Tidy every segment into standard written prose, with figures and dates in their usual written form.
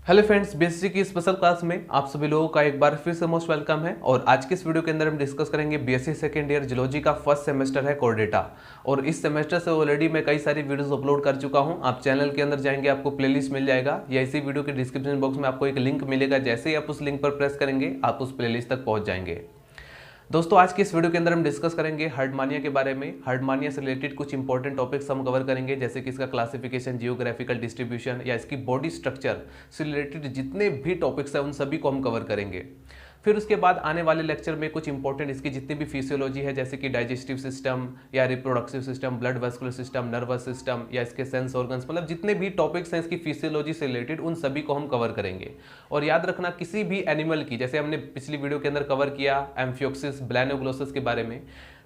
Hello friends, basic की special class में आप सभी लोगों का एक बार फिर से मोस्ट वेलकम है। और आज के इस वीडियो के अंदर हम डिस्कस करेंगे बीएससी सेकेंड ईयर जियोलॉजी का फर्स्ट सेमेस्टर है कोर डेटा। और इस सेमेस्टर से ऑलरेडी मैं कई सारी वीडियोस अपलोड कर चुका हूं। आप चैनल के अंदर जाएंगे, आपको प्लेलिस्ट मिल जाएगा या इसी वीडियो के डिस्क्रिप्शन बॉक्स में आपको एक लिंक मिलेगा। जैसे ही आप उस लिंक पर प्रेस करेंगे आप उस प्लेलिस्ट तक पहुँच जाएंगे। दोस्तों, आज के इस वीडियो के अंदर हम डिस्कस करेंगे हर्डमानिया के बारे में। हर्डमानिया से रिलेटेड कुछ इंपॉर्टेंट टॉपिक्स हम कवर करेंगे, जैसे कि इसका क्लासिफिकेशन, जियोग्राफिकल डिस्ट्रीब्यूशन या इसकी बॉडी स्ट्रक्चर से रिलेटेड जितने भी टॉपिक्स हैं उन सभी को हम कवर करेंगे। फिर उसके बाद आने वाले लेक्चर में कुछ इंपॉर्टेंट इसकी जितनी भी फिजियोलॉजी है, जैसे कि डाइजेस्टिव सिस्टम या reproductive system, blood vascular system, nervous system या इसके सेंस ऑर्गन्स, मतलब जितने भी टॉपिक्स हैं इसकी फिजियोलॉजी से रिलेटेड उन सभी को हम कवर करेंगे। और याद रखना, किसी भी एनिमल की, जैसे हमने पिछली वीडियो के अंदर कवर किया एम्फियोक्सिस, ब्लैनोग्लोसस के बारे में,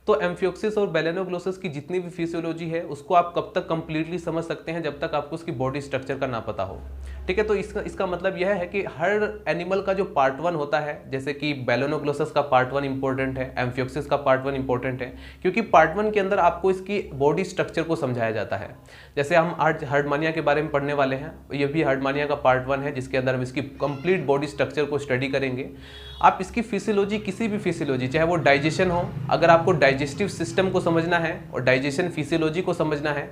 तो एम्फियोक्सिस और बेलेनोग्लोसस की जितनी भी फिजियोलॉजी है उसको आप कब तक कंप्लीटली समझ सकते हैं, जब तक आपको उसकी बॉडी स्ट्रक्चर का ना पता हो। ठीक है, तो इसका मतलब यह है कि हर एनिमल का जो पार्ट वन होता है, जैसे कि बेलेनोग्लोसस का पार्ट वन इंपॉर्टेंट है, एम्फियोक्सिस का पार्ट वन इंपॉर्टेंट है, क्योंकि पार्ट वन के अंदर आपको इसकी बॉडी स्ट्रक्चर को समझाया जाता है। जैसे हम आज हर्डमानिया के बारे में पढ़ने वाले हैं, ये भी हर्डमानिया का पार्ट वन है, जिसके अंदर हम इसकी कंप्लीट बॉडी स्ट्रक्चर को स्टडी करेंगे। आप इसकी फिजियोलॉजी, किसी भी फिजियोलॉजी, चाहे वो डाइजेशन हो, अगर आपको डाइजेस्टिव सिस्टम को समझना है और डाइजेशन फिजियोलॉजी को समझना है,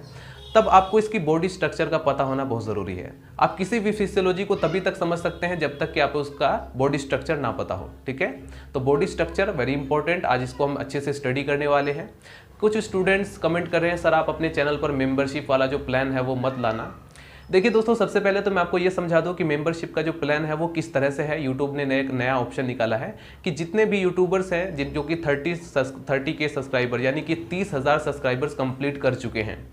तब आपको इसकी बॉडी स्ट्रक्चर का पता होना बहुत ज़रूरी है। आप किसी भी फिजियोलॉजी को तभी तक समझ सकते हैं जब तक कि आपको उसका बॉडी स्ट्रक्चर ना पता हो। ठीक है, तो बॉडी स्ट्रक्चर वेरी इंपॉर्टेंट, आज इसको हम अच्छे से स्टडी करने वाले हैं। कुछ स्टूडेंट्स कमेंट कर रहे हैं, सर आप अपने चैनल पर मेंबरशिप वाला जो प्लान है वो मत लाना। देखिए दोस्तों, सबसे पहले तो मैं आपको ये समझा दूं कि मेंबरशिप का जो प्लान है वो किस तरह से है। यूट्यूब ने एक नया ऑप्शन निकाला है कि जितने भी यूट्यूबर्स हैं जो कि 30 के सब्सक्राइबर, यानी कि 30,000 सब्सक्राइबर्स कंप्लीट कर चुके हैं,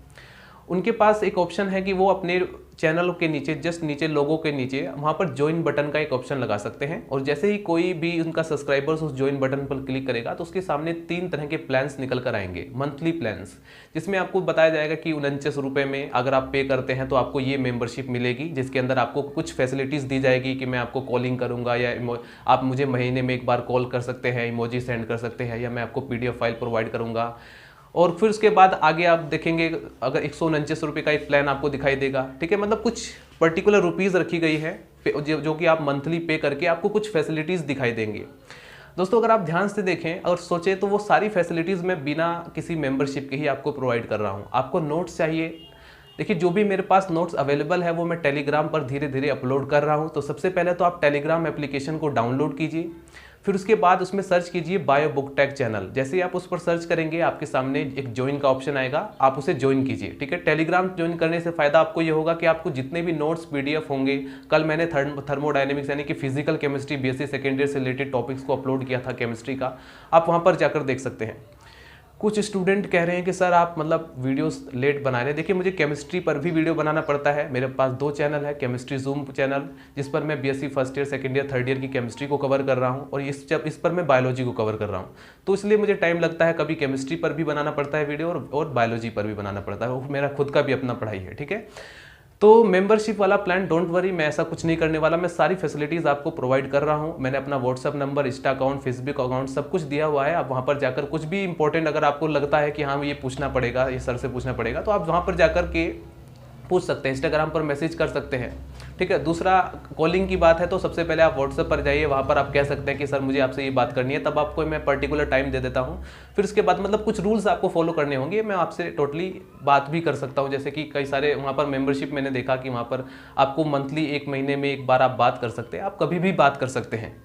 उनके पास एक ऑप्शन है कि वो अपने चैनल के नीचे, जस्ट नीचे लोगों के नीचे, वहाँ पर ज्वाइन बटन का एक ऑप्शन लगा सकते हैं। और जैसे ही कोई भी उनका सब्सक्राइबर्स उस ज्वाइन बटन पर क्लिक करेगा तो उसके सामने 3 तरह के प्लान्स निकल कर आएंगे, मंथली प्लान्स, जिसमें आपको बताया जाएगा कि 49 रुपये में अगर आप पे करते हैं तो आपको ये मेंबरशिप मिलेगी, जिसके अंदर आपको कुछ फैसिलिटीज़ दी जाएगी कि मैं आपको कॉलिंग करूँगा, या आप मुझे महीने में एक बार कॉल कर सकते हैं, इमोजी सेंड कर सकते हैं, या मैं आपको PDF फाइल प्रोवाइड करूँगा। और फिर उसके बाद आगे आप देखेंगे, अगर 149 रुपये का एक प्लान आपको दिखाई देगा। ठीक है, मतलब कुछ पर्टिकुलर रुपीज़ रखी गई है जो कि आप मंथली पे करके आपको कुछ फैसिलिटीज़ दिखाई देंगी। दोस्तों, अगर आप ध्यान से देखें और सोचें तो वो सारी फैसिलिटीज़ मैं बिना किसी मेंबरशिप के ही आपको प्रोवाइड कर रहा हूँ। आपको नोट्स चाहिए, देखिए जो भी मेरे पास नोट्स अवेलेबल है वो मैं टेलीग्राम पर धीरे धीरे अपलोड कर रहा हूँ। तो सबसे पहले तो आप टेलीग्राम एप्लीकेशन को डाउनलोड कीजिए, फिर उसके बाद उसमें सर्च कीजिए बायो बुक टैग चैनल। जैसे ही आप उस पर सर्च करेंगे आपके सामने एक ज्वाइन का ऑप्शन आएगा, आप उसे ज्वाइन कीजिए। ठीक है, टेलीग्राम ज्वाइन करने से फ़ायदा आपको ये होगा कि आपको जितने भी नोट्स PDF होंगे, कल मैंने थर्मोडायनेमिक्स यानी कि physical chemistry BSc second year से रिलेटेड टॉपिक्स को अपलोड किया था केमिस्ट्री का, आप वहाँ पर जाकर देख सकते हैं। कुछ स्टूडेंट कह रहे हैं कि सर आप मतलब वीडियोस लेट बना रहे हैं। देखिए, मुझे केमिस्ट्री पर भी वीडियो बनाना पड़ता है। मेरे पास 2 चैनल है, केमिस्ट्री जूम चैनल, जिस पर मैं BSc first year, second year, third year की केमिस्ट्री को कवर कर रहा हूं, और इस पर मैं बायोलॉजी को कवर कर रहा हूं। तो इसलिए मुझे टाइम लगता है, कभी केमिस्ट्री पर भी बनाना पड़ता है वीडियो और बायोलॉजी पर भी बनाना पड़ता है, और मेरा खुद का भी अपना पढ़ाई है। ठीक है, तो मेंबरशिप वाला प्लान, डोंट वरी, मैं ऐसा कुछ नहीं करने वाला। मैं सारी फैसिलिटीज़ आपको प्रोवाइड कर रहा हूं। मैंने अपना WhatsApp number, insta account, Facebook account सब कुछ दिया हुआ है। आप वहां पर जाकर कुछ भी इंपॉर्टेंट अगर आपको लगता है कि हाँ ये पूछना पड़ेगा, ये सर से पूछना पड़ेगा, तो आप वहां पर जाकर के पूछ सकते हैं, इंस्टाग्राम पर मैसेज कर सकते हैं। ठीक है, दूसरा कॉलिंग की बात है तो सबसे पहले आप व्हाट्सएप पर जाइए, वहाँ पर आप कह सकते हैं कि सर मुझे आपसे ये बात करनी है, तब आपको मैं पर्टिकुलर टाइम दे देता हूँ। फिर उसके बाद मतलब कुछ रूल्स आपको फॉलो करने होंगे, मैं आपसे टोटली बात भी कर सकता हूँ। जैसे कि कई सारे वहाँ पर मेंबरशिप मैंने देखा कि वहाँ पर आपको मंथली 1 महीने में एक बार आप बात कर सकते हैं, आप कभी भी बात कर सकते हैं।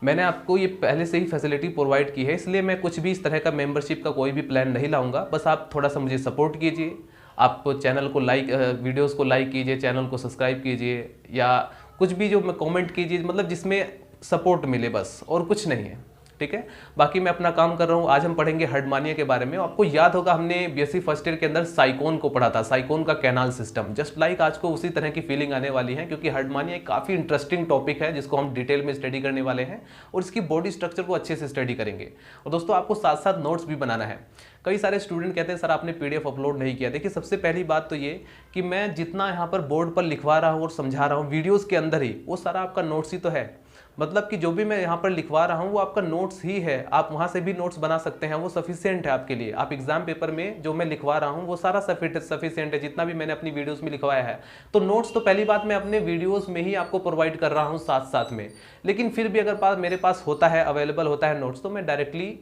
मैंने आपको ये पहले से ही फैसिलिटी प्रोवाइड की है, इसलिए मैं कुछ भी इस तरह का मेंबरशिप का कोई भी प्लान नहीं लाऊंगा। बस आप थोड़ा सा मुझे सपोर्ट कीजिए, आप चैनल को लाइक, वीडियोस को लाइक कीजिए, चैनल को सब्सक्राइब कीजिए, या कुछ भी जो मैं कमेंट कीजिए, मतलब जिसमें सपोर्ट मिले, बस, और कुछ नहीं है। ठीक है, बाकी मैं अपना काम कर रहा हूँ। आज हम पढ़ेंगे हर्डमानिया के बारे में। आपको याद होगा हमने BSc फर्स्ट ईयर के अंदर साइकोन को पढ़ा था, साइकोन का कैनाल सिस्टम। जस्ट लाइक आज को उसी तरह की फीलिंग आने वाली है, क्योंकि हर्डमानिया एक काफ़ी इंटरेस्टिंग टॉपिक है जिसको हम डिटेल में स्टडी करने वाले हैं, और इसकी बॉडी स्ट्रक्चर को अच्छे से स्टडी करेंगे। और दोस्तों, आपको साथ साथ नोट्स भी बनाना है। कई सारे स्टूडेंट कहते हैं सर आपने PDF अपलोड नहीं किया। देखिए, सबसे पहली बात तो ये कि मैं जितना यहाँ पर बोर्ड पर लिखवा रहा हूँ और समझा रहा हूँ वीडियोज़ के अंदर ही, वो सारा आपका नोट्स ही तो है। मतलब कि जो भी मैं यहाँ पर लिखवा रहा हूँ वो आपका नोट्स ही है, आप वहाँ से भी नोट्स बना सकते हैं, वो सफिशिएंट है आपके लिए। आप एग्जाम पेपर में जो मैं लिखवा रहा हूँ वो सारा सफिशिएंट है, जितना भी मैंने अपनी वीडियोस में लिखवाया है। तो नोट्स तो पहली बात मैं अपने वीडियोस में ही आपको प्रोवाइड कर रहा हूँ साथ साथ में, लेकिन फिर भी अगर मेरे पास होता है, अवेलेबल होता है नोट्स, तो मैं डायरेक्टली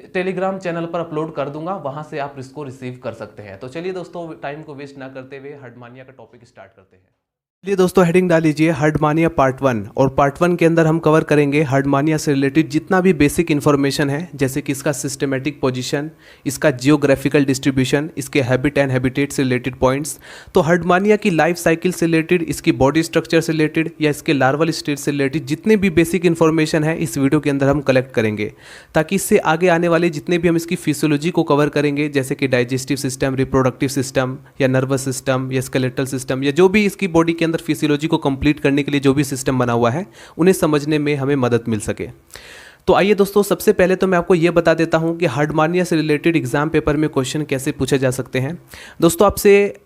टेलीग्राम चैनल पर अपलोड कर दूंगा, वहां से आप इसको रिसीव कर सकते हैं। तो चलिए दोस्तों, टाइम को वेस्ट ना करते हुए हर्डमानिया का टॉपिक स्टार्ट करते हैं। चलिए दोस्तों, हेडिंग डाल लीजिए हर्डमानिया पार्ट 1। और पार्ट 1 के अंदर हम कवर करेंगे हर्डमानिया से रिलेटेड जितना भी बेसिक इन्फॉर्मेशन है, जैसे कि इसका सिस्टमेटिक पोजीशन, इसका जियोग्राफिकल डिस्ट्रीब्यूशन, इसके हैबिट एंड हैबिटेट से रिलेटेड पॉइंट्स। तो हर्डमानिया की लाइफ साइकिल से रिलेटेड, इसकी बॉडी स्ट्रक्चर से रिलेटेड या इसके लार्वल स्टेज से रिलेटेड जितने भी बेसिक इन्फॉर्मेशन है इस वीडियो के अंदर हम कलेक्ट करेंगे, ताकि इससे आगे आने वाले जितने भी हम इसकी फिजियोलॉजी को कवर करेंगे, जैसे कि डाइजेस्टिव सिस्टम, रिप्रोडक्टिव सिस्टम या नर्वस सिस्टम या स्केलेटल सिस्टम, या जो भी इसकी बॉडी के अंदर फिजियोलॉजी को कंप्लीट करने के लिए जो भी सिस्टम बना हुआ है, उन्हें समझने में हमें मदद मिल सके। तो आइए दोस्तों, सबसे पहले तो मैं आपको यह बता देता हूं कि हर्डमानिया से रिलेटेड एग्जाम पेपर में क्वेश्चन कैसे पूछे जा सकते हैं। दोस्तों, आपसे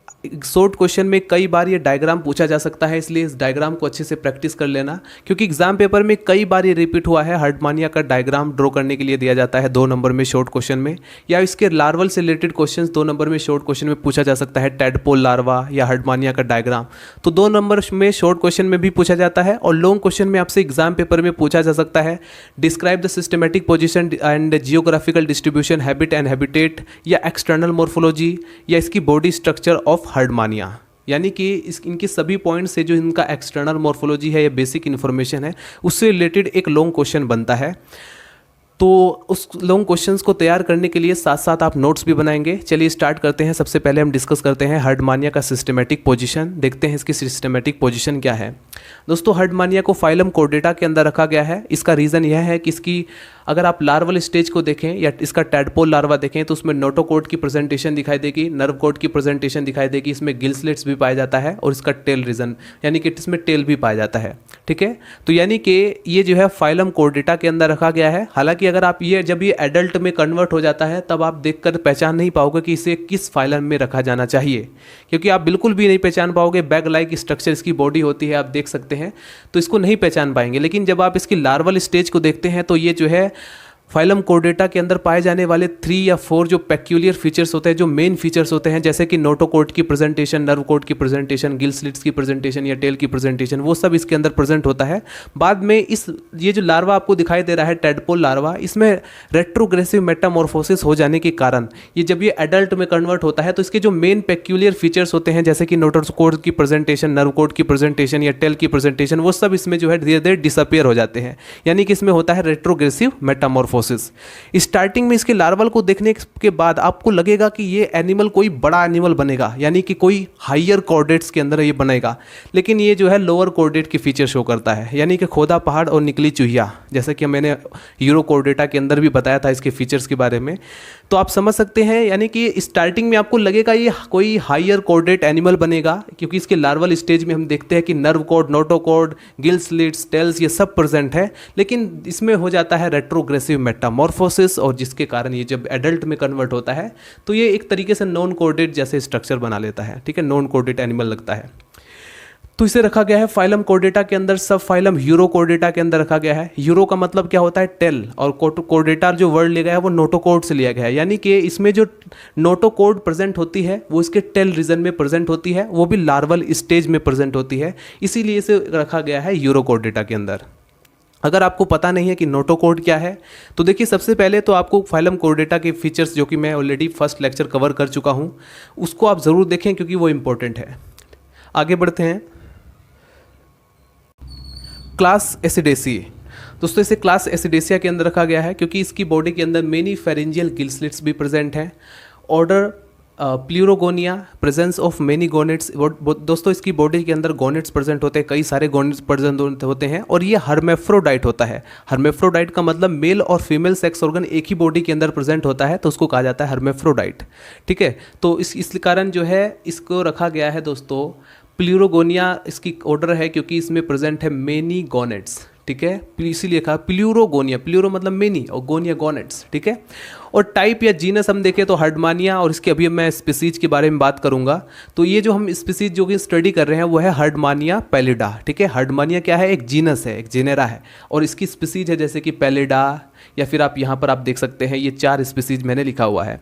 शॉर्ट क्वेश्चन में कई बार ये डायग्राम पूछा जा सकता है, इसलिए इस डायग्राम को अच्छे से प्रैक्टिस कर लेना, क्योंकि एग्जाम पेपर में कई बार ये रिपीट हुआ है। हर्डमानिया का डायग्राम ड्रॉ करने के लिए दिया जाता है 2 नंबर में शॉर्ट क्वेश्चन में, या इसके लार्वल से रिलेटेड क्वेश्चंस 2 नंबर में शॉर्ट क्वेश्चन में पूछा जा सकता है, टैडपोल लार्वा या हर्डमानिया का डायग्राम। तो 2 नंबर में शॉर्ट क्वेश्चन में भी पूछा जाता है, और लॉन्ग क्वेश्चन में आपसे एग्जाम पेपर में पूछा जा सकता है describe the systematic position and geographical distribution, habit and habitat, या एक्सटर्नल मोर्फोलॉजी, या इसकी बॉडी स्ट्रक्चर ऑफ हर्डमानिया। यानी कि इनके सभी पॉइंट से जो इनका एक्सटर्नल मॉर्फोलॉजी है या बेसिक इन्फॉर्मेशन है, उससे रिलेटेड एक लॉन्ग क्वेश्चन बनता है। तो उस लॉन्ग क्वेश्चंस को तैयार करने के लिए साथ साथ आप नोट्स भी बनाएंगे। चलिए स्टार्ट करते हैं। सबसे पहले हम डिस्कस करते हैं हर्डमानिया का सिस्टमेटिक पोजीशन। देखते हैं इसकी सिस्टमेटिक पोजीशन क्या है। दोस्तों, हर्डमानिया को फाइलम कॉर्डेटा के अंदर रखा गया है। इसका रीज़न यह है कि इसकी अगर आप लार्वल स्टेज को देखें या इसका टैडपोल लार्वा देखें तो उसमें नोटोकोड की प्रेजेंटेशन दिखाई देगी, नर्व कोड की प्रेजेंटेशन दिखाई देगी, इसमें गिल स्लिट्स भी पाया जाता है, और इसका टेल रीजन यानी कि इसमें टेल भी पाया जाता है। ठीक है, तो यानी कि ये जो है फाइलम कॉर्डेटा के अंदर रखा गया है। हालांकि अगर आप जब ये एडल्ट में कन्वर्ट हो जाता है तब आप देखकर पहचान नहीं पाओगे कि इसे किस फाइलम में रखा जाना चाहिए, क्योंकि आप बिल्कुल भी नहीं पहचान पाओगे। बैग लाइक स्ट्रक्चर इसकी बॉडी होती है, आप देख सकते हैं, तो इसको नहीं पहचान पाएंगे। लेकिन जब आप इसकी लार्वल स्टेज को देखते हैं तो ये जो है फाइलम कॉर्डेटा के अंदर पाए जाने वाले 3 या 4 जो पेक्यूलियर फीचर्स होते हैं, जो मेन फीचर्स होते हैं, जैसे कि नोटोकोड की प्रेजेंटेशन, नर्व कोड की प्रेजेंटेशन, गिल स्लिट्स की प्रेजेंटेशन या टेल की प्रेजेंटेशन, वो सब इसके अंदर प्रेजेंट होता है। बाद में ये जो लार्वा आपको दिखाई दे रहा है टैडपोल लार्वा, इसमें रेट्रोग्रेसिव मेटामॉर्फोसिस हो जाने के कारण जब ये एडल्ट में कन्वर्ट होता है तो इसके जो मेन पेक्यूलियर फीचर्स होते हैं, जैसे कि नोटोकोड की प्रेजेंटेशन, नर्व कोड की प्रेजेंटेशन या टेल की प्रेजेंटेशन, वो सब इसमें जो है धीरे धीरे डिसअपियर हो जाते हैं। यानी कि इसमें होता है रेट्रोग्रेसिव मेटामॉर्फोसिस। स्टार्टिंग में इसके लार्वल को देखने के बाद आपको लगेगा कि ये एनिमल कोई बड़ा एनिमल बनेगा, यानी कि कोई हाइयर कॉर्डेट्स के अंदर ये बनेगा, लेकिन ये जो है लोअर कॉर्डेट की फीचर शो करता है, यानी कि खोदा पहाड़ और निकली चूहिया, जैसा कि मैंने यूरो कॉर्डेटा के अंदर भी बताया था इसके फीचर्स के बारे में। तो आप समझ सकते हैं, यानी कि स्टार्टिंग में आपको लगेगा ये कोई हाइयर कॉर्डेट एनिमल बनेगा, क्योंकि इसके लार्वल स्टेज में हम देखते हैं कि nerve cord, notochord, gill slits, tails ये सब प्रेजेंट है, लेकिन इसमें हो जाता है रेट्रोग्रेसिव मेटामॉर्फोसिस, और जिसके कारण ये जब एडल्ट में कन्वर्ट होता है तो ये एक तरीके से नॉन कॉर्डेट जैसे स्ट्रक्चर बना लेता है। ठीक है, नॉन कॉर्डेट एनिमल लगता है। तो इसे रखा गया है फाइलम कॉर्डेटा के अंदर, सब फाइलम यूरो कॉर्डेटा के अंदर रखा गया है। यूरो का मतलब क्या होता है? टेल, और कॉर्डेटा जो वर्ड लिया गया है वो नोटोकोड से लिया गया है, यानी कि इसमें जो नोटोकोड प्रेजेंट होती है वो इसके टेल रीजन में प्रेजेंट होती है, वो भी लार्वल स्टेज में प्रेजेंट होती है, इसीलिए इसे रखा गया है यूरो कॉर्डेटा के अंदर। अगर आपको पता नहीं है कि नोटोकोड क्या है, तो देखिए सबसे पहले तो आपको फाइलम कॉर्डेटा के फीचर्स, जो कि मैं ऑलरेडी फर्स्ट लेक्चर कवर कर चुका हूं, उसको आप ज़रूर देखें क्योंकि वो इंपॉर्टेंट है। आगे बढ़ते हैं। क्लास एसिडेसी। दोस्तों, इसे क्लास एसिडेसिया के अंदर रखा गया है क्योंकि इसकी बॉडी के अंदर मेनी फेरेंजियल गिल स्लिट्स भी प्रेजेंट हैं। Order pleurogona, presence of many gonads. दोस्तों, इसकी बॉडी के अंदर गोनेट्स प्रेजेंट होते हैं, कई सारे गोनेट्स प्रेजेंट होते हैं, और ये हर्मेफ्रोडाइट होता है। हर्मेफ्रोडाइट का मतलब मेल और फीमेल सेक्स ऑर्गन एक ही बॉडी के अंदर प्रेजेंट होता है, तो उसको कहा जाता है हर्मेफ्रोडाइट। ठीक है, तो इस कारण जो है इसको रखा गया है दोस्तों प्लूरोगोनिया, इसकी ऑर्डर है क्योंकि इसमें प्रेजेंट है मेनी गोनेट्स। ठीक है, इसीलिए कहा प्लूरोगोनिया, प्लूरो मतलब मेनी और गोनिया गोनेट्स। ठीक है, और टाइप या जीनस हम देखें तो हर्डमानिया, और इसके अभी मैं स्पीसीज के बारे में बात करूंगा। तो ये जो हम स्पीसीज जो कि स्टडी कर रहे हैं वो है हर्डमानिया पैलिडा, ठीक है। हर्डमानिया क्या है, एक जीनस है, एक जेनेरा है, और इसकी स्पीसीज है जैसे कि पैलिडा, या फिर आप यहाँ पर आप देख सकते हैं ये 4 स्पीसीज मैंने लिखा हुआ है।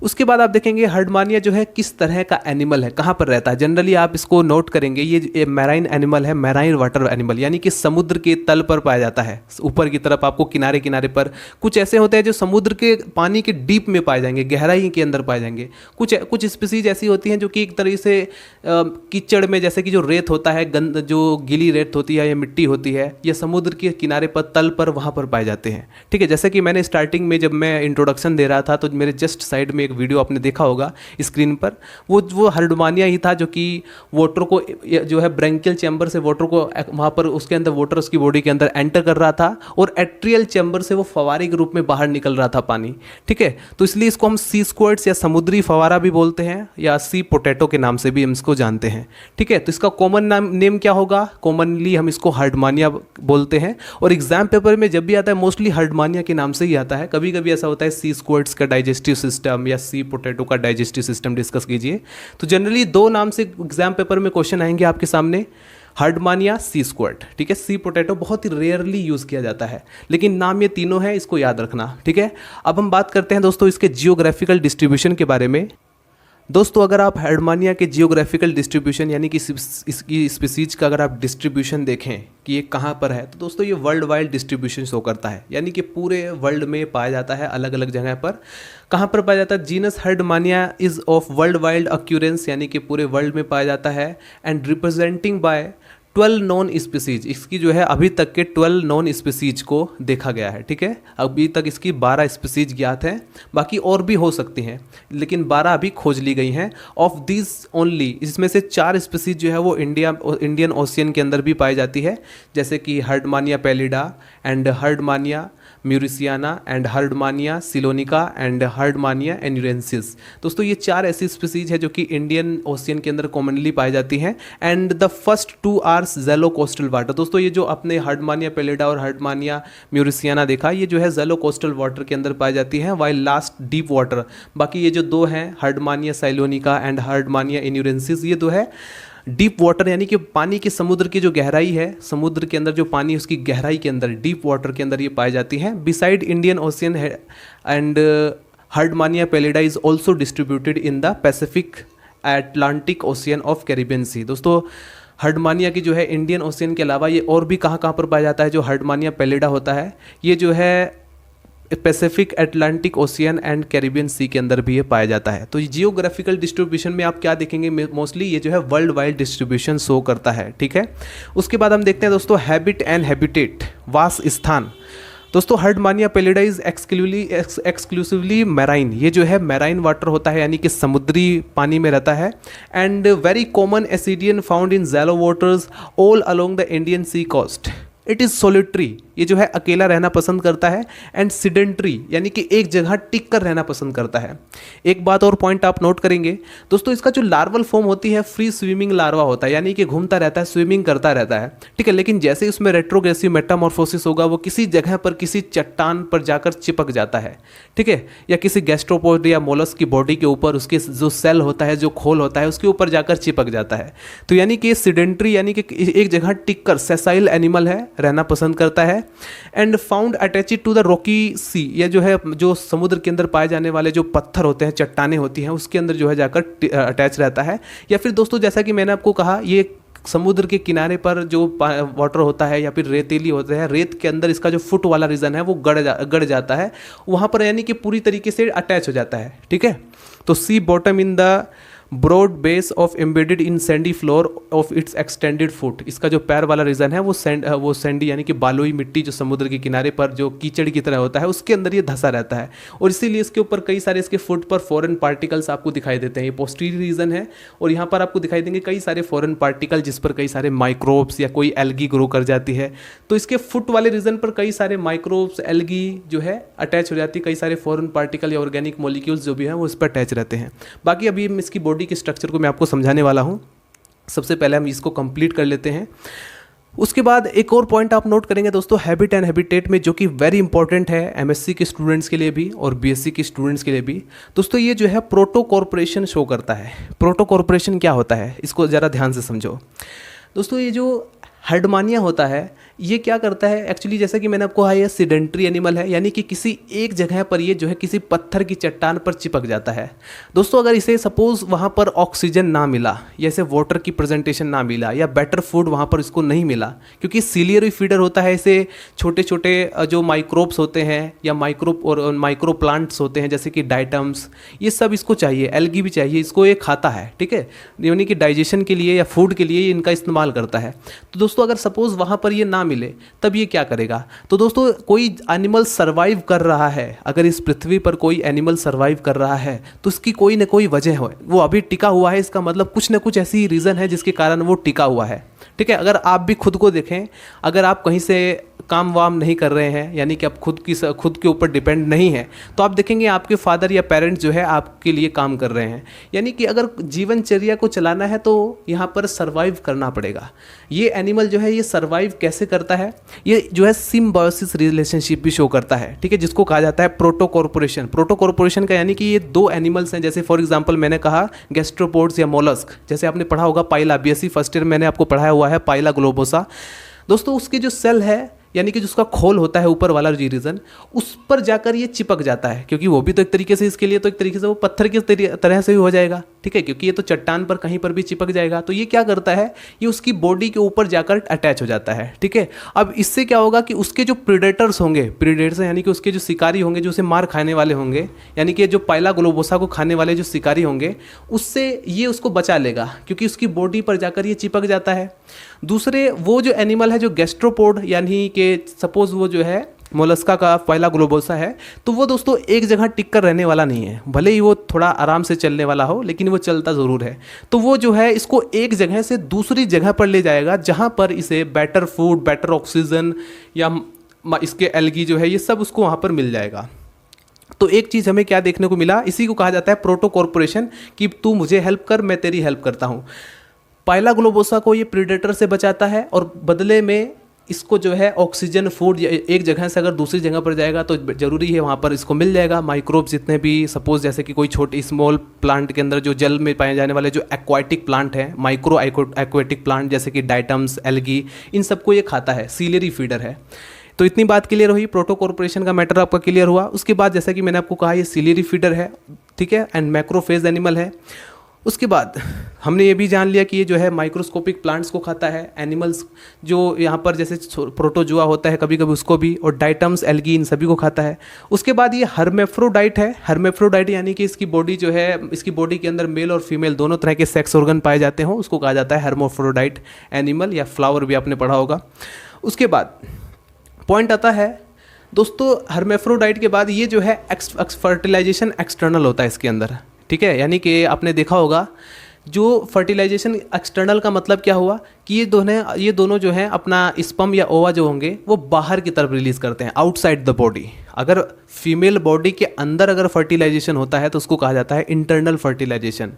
उसके बाद आप देखेंगे हर्डमानिया जो है किस तरह का एनिमल है, कहाँ पर रहता है। जनरली आप इसको नोट करेंगे, ये मैराइन एनिमल है, मैराइन वाटर एनिमल, यानी कि समुद्र के तल पर पाया जाता है। ऊपर की तरफ आपको किनारे किनारे पर कुछ ऐसे होते हैं जो समुद्र के पानी के डीप में पाए जाएंगे, गहराई के अंदर पाए जाएंगे। कुछ स्पीसीज ऐसी होती हैं जो कि एक तरह से कीचड़ में, जैसे कि जो रेत होता है, जो गीली रेत होती है या मिट्टी होती है, ये समुद्र के किनारे पर, तल पर, वहाँ पर पाए जाते हैं, ठीक है। जैसे कि मैंने स्टार्टिंग में जब मैं इंट्रोडक्शन दे रहा था तो मेरे जस्ट साइड में एक वीडियो आपने देखा होगा स्क्रीन पर, वो हर्डमानिया ही था जो कि वाटर को जो है ब्रैंकियल चैम्बर से वाटर को वहाँ पर उसके अंदर वाटर उसकी बॉडी के अंदर एंटर कर रहा था, और एट्रियल चैम्बर से वो फवारे के रूप में बाहर निकल रहा था पानी, ठीक है। तो इसलिए इसको हम सी स्क्वर्ट्स या समुद्री फवारा भी बोलते हैं, या सी पोटैटो के नाम से भी हम इसको जानते हैं, ठीक है। तो इसका कॉमन नेम क्या होगा, कॉमनली हम इसको हर्डमानिया बोलते हैं, और एग्जाम पेपर में जब भी आता है मोस्टली हर्डमानिया के नाम से ही आता है। कभी कभी ऐसा होता है सी स्क्वर्ट्स का डाइजेस्टिव सिस्टम या सी पोटैटो का डाइजेस्टिव सिस्टम डिस्कस कीजिए। तो जनरली 2 नाम से एग्जाम पेपर में क्वेश्चन आएंगे आपके सामने, हर्डमानिया, सी स्क्वर्ट, ठीक है। सी पोटैटो बहुत ही रेयरली यूज़ किया जाता है, लेकिन नाम ये तीनों है, इसको याद रखना, ठीक है। अब हम बात करते हैं दोस्तों इसके जियोग्राफिकल डिस्ट्रीब्यूशन के बारे में। दोस्तों अगर आप हर्डमानिया के जियोग्राफिकल डिस्ट्रीब्यूशन यानी कि इसकी स्पीसीज का अगर आप डिस्ट्रीब्यूशन देखें कि ये कहाँ पर है, तो दोस्तों ये वर्ल्ड वाइड डिस्ट्रीब्यूशन शो करता है, यानी कि पूरे वर्ल्ड में पाया जाता है, अलग अलग जगह पर। कहाँ पर पाया जाता है, genus Herdmania is of world wide occurrence, यानी कि पूरे वर्ल्ड में पाया जाता है, and representing by 12 non species. इसकी जो है अभी तक के 12 नॉन स्पीसीज को देखा गया है, ठीक है। अभी तक इसकी 12 स्पीसीज ज्ञात हैं, बाकी और भी हो सकती हैं, लेकिन 12 अभी खोज ली गई हैं। ऑफ दिस ओनली, इसमें से 4 स्पीसीज जो है वो इंडियन ओशियन के अंदर भी पाई जाती है, जैसे कि Herdmania pallida and Herdmania mauritiana and Herdmania ceylonica and Herdmania ennurensis. दोस्तों ये 4 ऐसी स्पीसीज है जो कि इंडियन ओशियन के अंदर कॉमनली पाई जाती हैं, and the first 2 are shallow coastal water. दोस्तों ये जो अपने हर्डमानिया पैलिडा और हर्डमानिया म्यूरिसियाना देखा, ये जो है जेलो कोस्टल वाटर के अंदर पाई जाती हैं, वाइल लास्ट डीप वाटर। बाकी ये जो 2 हैं, हर्डमानिया सिलोनिका एंड हर्डमानिया एन्यूरेंसिस, ये 2 है डीप वाटर, यानी कि पानी के समुद्र की जो गहराई है, समुद्र के अंदर जो पानी उसकी गहराई के अंदर, डीप वाटर के अंदर ये पाई जाती हैं। Beside Indian ocean and Herdmania pallida is also distributed in the Pacific Atlantic ocean of Caribbean sea. दोस्तों हर्डमानिया की जो है इंडियन ओशियन के अलावा ये और भी कहाँ कहाँ पर पाया जाता है, जो हर्डमानिया पैलिडा होता है ये जो है Pacific Atlantic ocean and Caribbean sea के अंदर भी ये पाया जाता है। तो जियोग्राफिकल डिस्ट्रीब्यूशन में आप क्या देखेंगे, मोस्टली ये जो है वर्ल्ड वाइड डिस्ट्रीब्यूशन शो करता है, ठीक है। उसके बाद हम देखते हैं दोस्तों हैबिट एंड हैबिटेट, वास स्थान। दोस्तों Herdmania pallida is exclusively marine, ये जो है मैराइन वाटर होता है, यानी कि समुद्री पानी में रहता है, and very common ascidian found in shallow waters all along the Indian sea coast. It is solitary, ये जो है अकेला रहना पसंद करता है, एंड सिडेंट्री यानी कि एक जगह टिक कर रहना पसंद करता है। एक बात और पॉइंट आप नोट करेंगे दोस्तों, इसका जो लार्वल फॉर्म होती है फ्री स्विमिंग लार्वा होता है, यानी कि घूमता रहता है, स्विमिंग करता रहता है, ठीक है। लेकिन जैसे उसमें रेट्रोग्रेसिव मेटामॉर्फोसिस होगा, वो किसी जगह पर किसी चट्टान पर जाकर चिपक जाता है, ठीक है, या किसी गैस्ट्रोपोड या मोलस्क की बॉडी के ऊपर उसके जो सेल होता है, जो खोल होता है, उसके ऊपर जाकर चिपक जाता है। तो यानी कि सिडेंट्री यानी कि एक जगह टिक कर सेसाइल एनिमल है, रहना पसंद करता है, and found attached to the rocky sea, ये जो है जो समुद्र के अंदर पाए जाने वाले जो पत्थर होते हैं, चट्टानें होती हैं, उसके अंदर जो है जाकर अटैच रहता है। या फिर दोस्तों जैसा कि मैंने आपको कहा, ये समुद्र के किनारे पर जो वाटर होता है या फिर रेतीली होता है, रेत के अंदर इसका जो फुट वाला रीजन है वो गड़ जाता है वहाँ पर, यानी कि पूरी तरीके से अटैच हो जाता है, ठीक है। तो sea bottom in the broad base of embedded in sandy floor of its extended foot, इसका जो पैर वाला रीजन है वो सैंडी यानी कि बालुई मिट्टी जो समुद्र के किनारे पर जो कीचड़ की तरह होता है उसके अंदर ये धंसा रहता है, और इसीलिए इसके ऊपर कई सारे इसके फुट पर फॉरेन पार्टिकल्स आपको दिखाई देते हैं। ये पोस्टीरियर रीजन है, और यहाँ पर आपको दिखाई देंगे कई सारे फॉरेन पार्टिकल जिस पर कई सारे माइक्रोब्स या कोई एल्गी ग्रो कर जाती है। तो इसके फुट वाले रीजन पर कई सारे माइक्रोब्स, एल्गी जो है अटैच हो जाती है, कई सारे फॉरेन पार्टिकल या ऑर्गेनिक मॉलिक्यूल्स जो भी हैं वो इस पर अटैच रहते हैं। बाकी अभी इसकी बॉडी के स्ट्रक्चर को मैं आपको समझाने वाला हूँ। सबसे पहले हम इसको कंप्लीट कर लेते हैं। उसके बाद एक और पॉइंट आप नोट करेंगे दोस्तों, हैबिट एंड हैबिटेट में, जो कि वेरी इंपॉर्टेंट है एमएससी के स्टूडेंट्स के लिए भी और बीएससी के स्टूडेंट्स के लिए भी। दोस्तों ये जो है प्रोटो कॉर्पोरेशन शो करता है। प्रोटो कॉर्पोरेशन क्या होता है, इसको ज़रा ध्यान से समझो दोस्तों। ये जो हर्डमानिया होता है ये क्या करता है एक्चुअली, जैसा कि मैंने आपको कहा, ये सीडेंट्री एनिमल है, यानी कि किसी एक जगह पर ये जो है किसी पत्थर की चट्टान पर चिपक जाता है। दोस्तों अगर इसे सपोज़ वहाँ पर ऑक्सीजन ना मिला, या इसे वाटर की प्रेजेंटेशन ना मिला, या बेटर फूड वहाँ पर इसको नहीं मिला, क्योंकि सीलियरी फीडर होता है, इसे छोटे छोटे जो माइक्रोब्स होते हैं या माइक्रो प्लांट्स होते हैं जैसे कि डाइटम्स, ये सब इसको चाहिए, एल्गी भी चाहिए, इसको ये खाता है, ठीक है, यानी कि डाइजेशन के लिए या फूड के लिए ये इनका इस्तेमाल करता है। तो दोस्तों अगर सपोज़ वहाँ पर ये ना मिले तब ये क्या करेगा, तो दोस्तों कोई एनिमल सरवाइव कर रहा है, अगर इस पृथ्वी पर कोई एनिमल सरवाइव कर रहा है तो उसकी कोई ना कोई वजह हो, वो अभी टिका हुआ है, इसका मतलब कुछ ना कुछ ऐसी रीज़न है जिसके कारण वो टिका हुआ है, ठीक है। अगर आप भी खुद को देखें, अगर आप कहीं से काम वाम नहीं कर रहे हैं, यानी कि आप खुद के ऊपर डिपेंड नहीं है, तो आप देखेंगे आपके फादर या पेरेंट्स जो है आपके लिए काम कर रहे हैं, यानी कि अगर जीवनचर्या को चलाना है तो यहाँ पर सर्वाइव करना पड़ेगा। ये एनिमल जो है ये सर्वाइव कैसे करता है, ये जो है सिम्बायोसिस रिलेशनशिप भी शो करता है, ठीक है, जिसको कहा जाता है प्रोटो कॉर्पोरेशन। प्रोटो कॉर्पोरेशन का यानी कि ये दो एनिमल्स हैं, जैसे फॉर एग्जाम्पल मैंने कहा गैस्ट्रोपोड्स या मोलस्क, जैसे आपने पढ़ा होगा पाइला, बीएससी फर्स्ट ईयर मैंने आपको पढ़ाया हुआ है पाइला ग्लोबोसा। दोस्तों उसकी जो सेल है, यानी कि जिसका खोल होता है ऊपर वाला जी रीजन, उस पर जाकर ये चिपक जाता है, क्योंकि वो भी तो एक तरीके से इसके लिए तो एक तरीके से वो पत्थर की तरह से भी हो जाएगा, ठीक है, क्योंकि ये तो चट्टान पर कहीं पर भी चिपक जाएगा। तो ये क्या करता है, ये उसकी बॉडी के ऊपर जाकर अटैच हो जाता है, ठीक है। अब इससे क्या होगा कि उसके जो प्रीडेटर्स होंगे, प्रीडेटर्स यानी कि उसके जो शिकारी होंगे, जो उसे मार खाने वाले होंगे, यानी कि जो पाइला ग्लोबोसा को खाने वाले जो शिकारी होंगे, उससे ये उसको बचा लेगा, क्योंकि उसकी बॉडी पर जाकर ये चिपक जाता है। दूसरे वो जो एनिमल है जो गैस्ट्रोपोड, यानी कि सपोज वो जो है मोलस्का का पाइला ग्लोबोसा है, तो वो दोस्तों एक जगह टिक कर रहने वाला नहीं है, भले ही वो थोड़ा आराम से चलने वाला हो, लेकिन वो चलता ज़रूर है। तो वो जो है इसको एक जगह से दूसरी जगह पर ले जाएगा, जहाँ पर इसे बेटर फूड, बेटर ऑक्सीजन या इसके एल्गी जो है ये सब उसको वहाँ पर मिल जाएगा। तो एक चीज़ हमें क्या देखने को मिला, इसी को कहा जाता है प्रोटो कॉर्पोरेशन, कि तू मुझे हेल्प कर, मैं तेरी हेल्प करता हूँ। पाइला ग्लोबोसा को ये प्रीडेटर से बचाता है और बदले में इसको जो है ऑक्सीजन, फूड, एक जगह से अगर दूसरी जगह पर जाएगा तो ज़रूरी है वहाँ पर इसको मिल जाएगा। माइक्रोब्स जितने भी, सपोज जैसे कि कोई छोटी स्मॉल प्लांट के अंदर जो जल में पाए जाने वाले जो एक्वाटिक प्लांट हैं, माइक्रो एक्वाटिक प्लांट जैसे कि डाइटम्स, एल्गी, इन सबको ये खाता है, सीलियरी फीडर है। तो इतनी बात क्लियर हुई, प्रोटो कॉर्पोरेशन का मैटर आपका क्लियर हुआ। उसके बाद जैसा कि मैंने आपको कहा ये सीलियरी फीडर है, ठीक है, एंड मैक्रोफेज एनिमल है। उसके बाद हमने ये भी जान लिया कि ये जो है माइक्रोस्कोपिक प्लांट्स को खाता है, एनिमल्स जो यहाँ पर जैसे प्रोटोजुआ होता है कभी कभी उसको भी, और डाइटम्स, एल्गी, इन सभी को खाता है। उसके बाद ये हर्मेफ्रोडाइट है। हर्मेफ्रोडाइट यानी कि इसकी बॉडी जो है, इसकी बॉडी के अंदर मेल और फीमेल दोनों तरह के सेक्स ऑर्गन पाए जाते हों, उसको कहा जाता है हर्मेफ्रोडाइट एनिमल, या फ्लावर भी आपने पढ़ा होगा। उसके बाद पॉइंट आता है दोस्तों, हर्मेफ्रोडाइट के बाद ये जो है फर्टिलाइजेशन एक्सटर्नल होता है इसके अंदर, ठीक है, यानी कि आपने देखा होगा जो फर्टिलाइजेशन एक्सटर्नल का मतलब क्या हुआ कि ये दोनों जो हैं अपना स्पर्म या ओवा जो होंगे वो बाहर की तरफ रिलीज करते हैं, आउटसाइड द बॉडी। अगर फीमेल बॉडी के अंदर अगर फर्टिलाइजेशन होता है तो उसको कहा जाता है इंटरनल फर्टिलाइजेशन,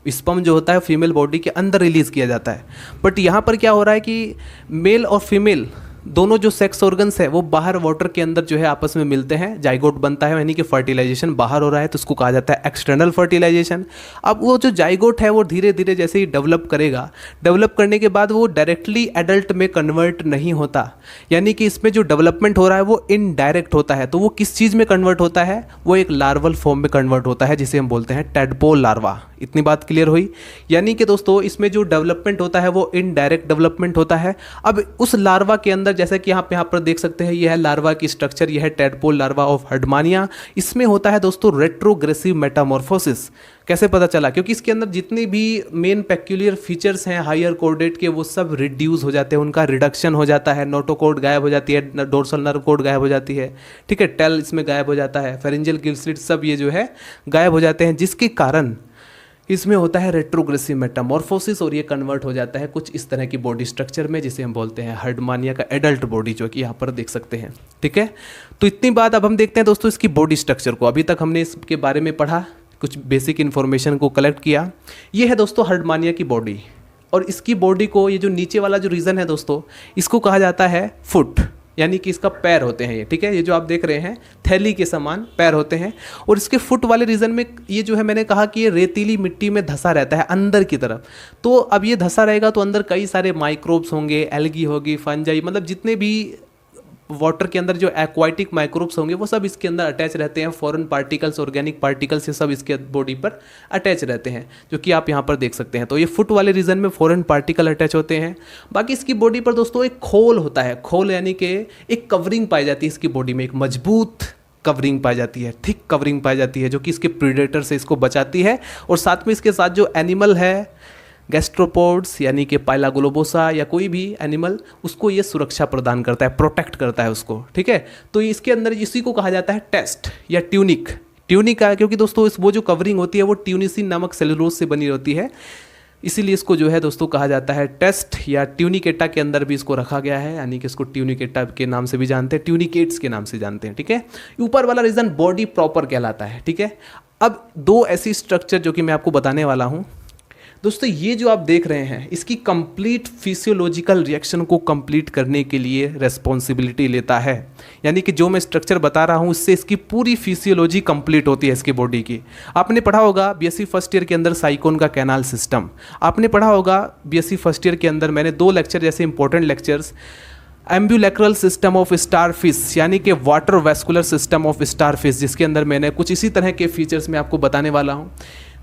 स्पर्म जो होता है फीमेल बॉडी के अंदर रिलीज किया जाता है। बट यहाँ पर क्या हो रहा है कि मेल और फीमेल दोनों जो सेक्स ऑर्गन्स है वो बाहर वाटर के अंदर जो है आपस में मिलते हैं, जाइगोट बनता है, यानी कि फर्टिलाइजेशन बाहर हो रहा है, तो उसको कहा जाता है एक्सटर्नल फर्टिलाइजेशन। अब वो जो जाइगोट है वो धीरे धीरे जैसे ही डेवलप करेगा, डेवलप करने के बाद वो डायरेक्टली एडल्ट में कन्वर्ट नहीं होता, यानी कि इसमें जो डेवलपमेंट हो रहा है वो इनडायरेक्ट होता है। तो वो किस चीज़ में कन्वर्ट होता है, वो एक लार्वल फॉर्म में कन्वर्ट होता है, जिसे हम बोलते हैं टेडपोल लार्वा। इतनी बात क्लियर हुई, यानी कि दोस्तों इसमें जो डेवलपमेंट होता है वो इनडायरेक्ट डेवलपमेंट होता है। अब उस लार्वा के अंदर, जैसा कि आप यहाँ पर देख सकते हैं, यह है लार्वा की स्ट्रक्चर, यह है टेडपोल लार्वा ऑफ हर्डमानिया। इसमें होता है दोस्तों रेट्रोग्रेसिव मेटामॉर्फोसिस। कैसे पता चला, क्योंकि इसके अंदर जितनी भी मेन पेक्यूलियर फीचर्स हैं हायर कोर्डेट के वो सब रिड्यूस हो जाते हैं, उनका रिडक्शन हो जाता है, नोटोकोड गायब हो जाती है, डोर्सल नर्व कोड गायब हो जाती है, ठीक है, टेल इसमें गायब हो जाता है, फेरेंजियल गिल स्लिट सब ये जो है गायब हो जाते हैं, जिसके कारण इसमें होता है रेट्रोग्रेसिव मेटामॉर्फोसिस और ये कन्वर्ट हो जाता है कुछ इस तरह की बॉडी स्ट्रक्चर में, जिसे हम बोलते हैं हर्डमानिया का एडल्ट बॉडी, जो कि यहाँ पर देख सकते हैं, ठीक है। तो इतनी बात, अब हम देखते हैं दोस्तों इसकी बॉडी स्ट्रक्चर को। अभी तक हमने इसके बारे में पढ़ा, कुछ बेसिक इन्फॉर्मेशन को कलेक्ट किया। ये है दोस्तों हर्डमानिया की बॉडी। और इसकी बॉडी को, ये जो नीचे वाला जो रीजन है दोस्तों, इसको कहा जाता है फुट, यानी कि इसका पैर होते हैं ये, ठीक है। ये जो आप देख रहे हैं थैली के समान पैर होते हैं, और इसके फुट वाले रीजन में ये जो है, मैंने कहा कि ये रेतीली मिट्टी में धंसा रहता है अंदर की तरफ। तो अब ये धंसा रहेगा तो अंदर कई सारे माइक्रोब्स होंगे, एल्गी होगी, फंजाई, मतलब जितने भी वाटर के अंदर जो एक्वाटिक माइक्रोब्स होंगे वो सब इसके अंदर अटैच रहते हैं। फॉरेन पार्टिकल्स, ऑर्गेनिक पार्टिकल्स, ये सब इसके बॉडी पर अटैच रहते हैं, जो कि आप यहाँ पर देख सकते हैं। तो ये फुट वाले रीजन में फॉरेन पार्टिकल अटैच होते हैं। बाकी इसकी बॉडी पर दोस्तों एक खोल होता है, खोल यानी कि एक कवरिंग पाई जाती है इसकी बॉडी में, एक मजबूत कवरिंग पाई जाती है, थिक कवरिंग पाई जाती है, जो कि इसके प्रीडेटर से इसको बचाती है। और साथ में इसके साथ जो एनिमल है, गैस्ट्रोपोड्स यानी कि पाइलागोलोबोसा या कोई भी एनिमल, उसको ये सुरक्षा प्रदान करता है, प्रोटेक्ट करता है उसको, ठीक है। तो इसके अंदर इसी को कहा जाता है टेस्ट या ट्यूनिक। ट्यूनिक है क्योंकि दोस्तों इस वो जो कवरिंग होती है वो ट्यूनिसिन नामक सेलुलोज से बनी होती है, इसीलिए इसको जो है दोस्तों कहा जाता है टेस्ट या ट्यूनिकेटा के अंदर भी इसको रखा गया है, यानी कि इसको ट्यूनिकेटा के नाम से भी जानते हैं, ट्यूनिकेट्स के नाम से जानते हैं, ठीक है। ऊपर वाला रीजन बॉडी प्रॉपर कहलाता है, ठीक है। अब दो ऐसी स्ट्रक्चर जो कि मैं आपको बताने वाला हूँ दोस्तों, ये जो आप देख रहे हैं इसकी कंप्लीट फिजियोलॉजिकल रिएक्शन को कंप्लीट करने के लिए रेस्पॉन्सिबिलिटी लेता है। यानी कि जो मैं स्ट्रक्चर बता रहा हूँ उससे इसकी पूरी फिजियोलॉजी कंप्लीट होती है इसकी बॉडी की। आपने पढ़ा होगा बीएससी फर्स्ट ईयर के अंदर साइकोन का कैनाल सिस्टम, आपने पढ़ा होगा बीएससी फर्स्ट ईयर के अंदर मैंने 2 लेक्चर जैसे important lectures, ambulacral system of starfish यानी कि water vascular system of starfish, जिसके अंदर मैंने कुछ इसी तरह के फीचर्स मैं आपको बताने वाला हूँ।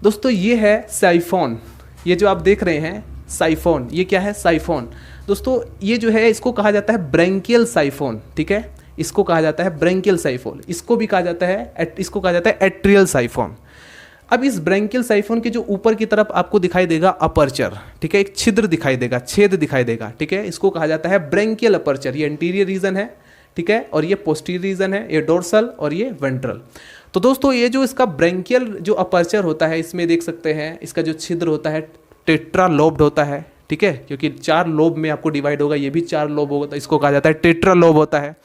दोस्तों ये है साइफोन, ये जो आप देख रहे हैं साइफोन, ये क्या है साइफोन दोस्तों, ये जो है इसको कहा जाता है ब्रैंकियल साइफोन, ठीक है। इसको कहा जाता है ब्रैंकियल साइफोन, इसको भी कहा जाता है, इसको कहा जाता है एट्रियल साइफोन। अब इस ब्रैंकियल साइफोन के जो ऊपर की तरफ आपको दिखाई देगा अपर्चर, ठीक है, एक छिद्र दिखाई देगा, छेद दिखाई देगा, ठीक है, इसको कहा जाता है ब्रैंकियल अपर्चर। ये एंटीरियर रीजन है, ठीक है, और ये पोस्टीरियर रीजन है, ये डोर्सल और ये वेंट्रल। तो दोस्तों ये जो इसका ब्रैंकियल जो अपर्चर होता है, इसमें देख सकते हैं इसका जो छिद्र होता है टेट्रा लोब्ड होता है, ठीक है, क्योंकि 4 लोब में आपको डिवाइड होगा, ये भी 4 लोब होगा, तो इसको कहा जाता है टेट्रा लोब होता है।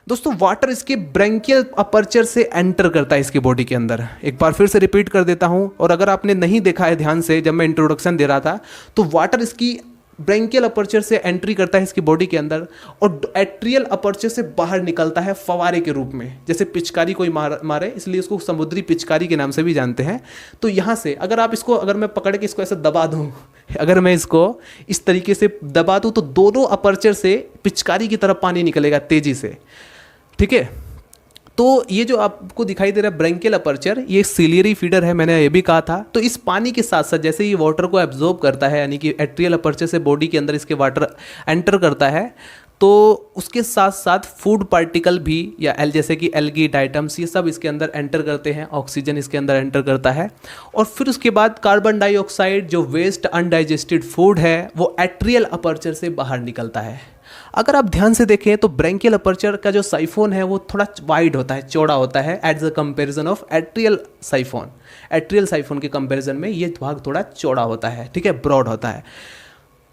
दोस्तों वाटर इसके ब्रैंकियल अपर्चर से एंटर करता है इसकी बॉडी के अंदर। एक बार फिर से रिपीट कर देता हूं, और अगर आपने नहीं देखा है ध्यान से जब मैं इंट्रोडक्शन दे रहा था, तो वाटर इसकी ब्रैंकियल अपर्चर से एंट्री करता है इसकी बॉडी के अंदर, और एट्रियल अपर्चर से बाहर निकलता है फवारे के रूप में, जैसे पिचकारी कोई मारे, इसलिए इसको समुद्री पिचकारी के नाम से भी जानते हैं। तो यहाँ से अगर आप इसको, अगर मैं पकड़ के इसको ऐसे दबा दूँ, अगर मैं इसको इस तरीके से दबा दूँ, तो दोनों अपर्चर से पिचकारी की तरफ पानी निकलेगा तेजी से, ठीक है। तो ये जो आपको दिखाई दे रहा है ब्रैंकियल अपर्चर, ये सिलियरी फीडर है, मैंने ये भी कहा था। तो इस पानी के साथ साथ जैसे ये वाटर को एब्जॉर्ब करता है, यानी कि एट्रियल अपर्चर से बॉडी के अंदर इसके वाटर एंटर करता है, तो उसके साथ साथ फूड पार्टिकल भी, या जैसे कि एल्गी, डाइटम्स, ये सब इसके अंदर एंटर करते हैं, ऑक्सीजन इसके अंदर एंटर करता है, और फिर उसके बाद कार्बन डाइऑक्साइड जो वेस्ट अनडाइजेस्टेड फूड है वो एट्रियल अपर्चर से बाहर निकलता है। अगर आप ध्यान से देखें तो ब्रैंकियल अपर्चर का जो साइफोन है वो थोड़ा वाइड होता है, चौड़ा होता है, at the comparison of atrial siphon. Atrial siphon के कंपैरिजन में ये भाग थोड़ा चौड़ा होता है, ठीक है, ब्रॉड होता है।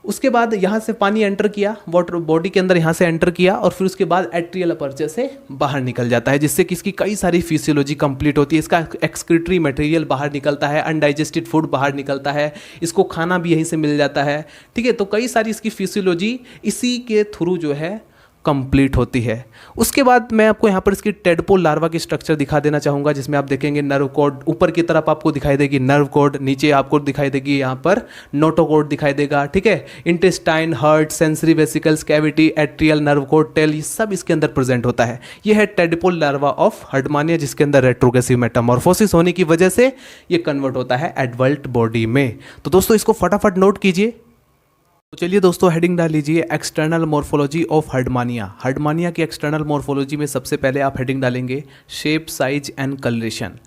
उसके बाद यहाँ से पानी एंटर किया, वाटर बॉडी के अंदर यहाँ से एंटर किया, और फिर उसके बाद एट्रियल अपर्चर से बाहर निकल जाता है, जिससे कि इसकी कई सारी फिजियोलॉजी कंप्लीट होती है। इसका एक्सक्रीटरी मटेरियल बाहर निकलता है, अनडाइजेस्टेड फूड बाहर निकलता है, इसको खाना भी यहीं से मिल जाता है, ठीक है। तो कई सारी इसकी फिजियोलॉजी इसी के थ्रू जो है कंप्लीट होती है। उसके बाद मैं आपको यहाँ पर इसकी टेडपोल लार्वा की स्ट्रक्चर दिखा देना चाहूँगा, जिसमें आप देखेंगे नर्व कॉर्ड, ऊपर की तरफ आपको दिखाई देगी नर्व कॉर्ड, नीचे आपको दिखाई देगी यहाँ पर नोटोकॉर्ड दिखाई देगा, ठीक है। Intestine, heart, sensory vesicles, cavity, atrial, nerve cord, tail, ये सब इसके अंदर प्रेजेंट होता है। ये है टेडपोल लार्वा ऑफ हर्डमानिया, जिसके अंदर रेट्रोग्रेसिव मेटामॉर्फोसिस होने की वजह से ये कन्वर्ट होता है एडल्ट बॉडी में। तो दोस्तों इसको फटाफट नोट कीजिए। तो चलिए दोस्तों हेडिंग डाल लीजिए, external morphology of Herdmania. Herdmania की एक्सटर्नल मॉर्फोलॉजी में सबसे पहले आप हेडिंग डालेंगे शेप, साइज एंड कलरेशन।